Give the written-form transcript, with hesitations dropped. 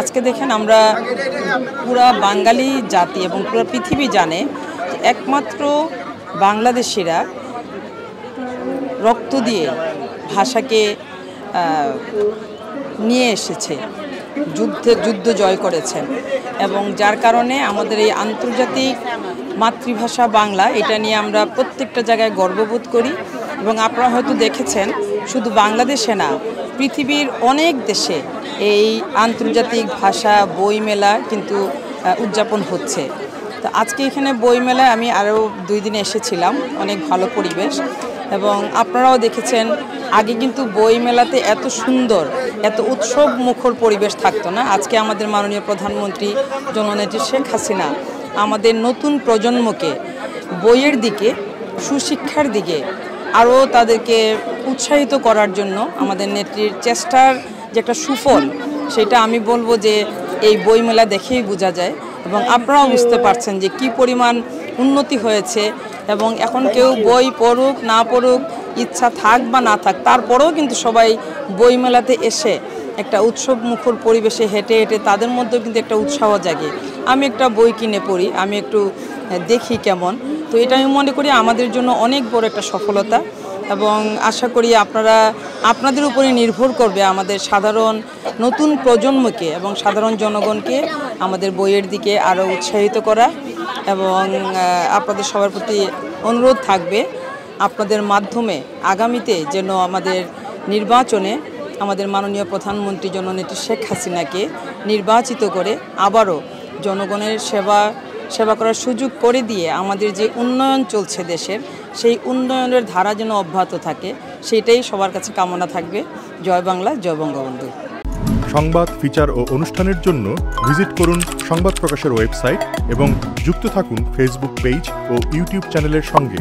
আজকে দেখেন আমরা পুরা বাঙালি জাতি এবং পুরো পৃথিবী জানে একমাত্র বাংলাদেশিরা রক্ত দিয়ে ভাষাকে নিয়ে এসেছে, যুদ্ধ জয় করেছেন এবং যার কারণে আমাদের এই আন্তর্জাতিক মাতৃভাষা বাংলা এটা নিয়ে আমরা প্রত্যেকটা জায়গায় গর্ববোধ করি। এবং আপনারা হয়তো দেখেছেন শুধু বাংলাদেশে না, পৃথিবীর অনেক দেশে এই আন্তর্জাতিক ভাষা বইমেলা কিন্তু উদযাপন হচ্ছে। তো আজকে এখানে বইমেলায় আমি আরও 2 দিন এসেছিলাম, অনেক ভালো পরিবেশ এবং আপনারাও দেখেছেন আগে কিন্তু বইমেলাতে এত সুন্দর এত উৎসব মুখর পরিবেশ থাকতো না। আজকে আমাদের মাননীয় প্রধানমন্ত্রী জননেত্রী শেখ হাসিনা আমাদের নতুন প্রজন্মকে বইয়ের দিকে, সুশিক্ষার দিকে আরও তাদেরকে উৎসাহিত করার জন্য আমাদের নেত্রীর চেষ্টার যে একটা সুফল, সেটা আমি বলবো যে এই বইমেলা দেখেই বোঝা যায় এবং আপনারাও বুঝতে পারছেন যে কি পরিমাণ উন্নতি হয়েছে। এবং এখন কেউ বই পড়ুক না পড়ুক, ইচ্ছা থাক বা না থাক, তারপরেও কিন্তু সবাই বইমেলাতে এসে একটা উৎসব মুখর পরিবেশে হেঁটে হেঁটে তাদের মধ্যেও কিন্তু একটা উৎসাহ জাগে। আমি একটা বই কিনে পড়ি, আমি একটু দেখি কেমন। তো এটা আমি মনে করি আমাদের জন্য অনেক বড় একটা সফলতা এবং আশা করি আপনাদের উপরে নির্ভর করবে আমাদের সাধারণ নতুন প্রজন্মকে এবং সাধারণ জনগণকে আমাদের বইয়ের দিকে আরও উৎসাহিত করা। এবং আপনাদের সবার প্রতি অনুরোধ থাকবে আপনাদের মাধ্যমে আগামীতে যেন আমাদের নির্বাচনে আমাদের মাননীয় প্রধানমন্ত্রী জননেত্রী শেখ হাসিনাকে নির্বাচিত করে আবারও জনগণের সেবা করার সুযোগ করে দিয়ে আমাদের যে উন্নয়ন চলছে দেশের, সেই উন্নয়নের ধারা যেন অব্যাহত থাকে, সেটাই সবার কাছে কামনা থাকবে। জয় বাংলা, জয় বঙ্গবন্ধু। সংবাদ, ফিচার ও অনুষ্ঠানের জন্য ভিজিট করুন সংবাদ প্রকাশের ওয়েবসাইট এবং যুক্ত থাকুন ফেসবুক পেজ ও ইউটিউব চ্যানেলের সঙ্গে।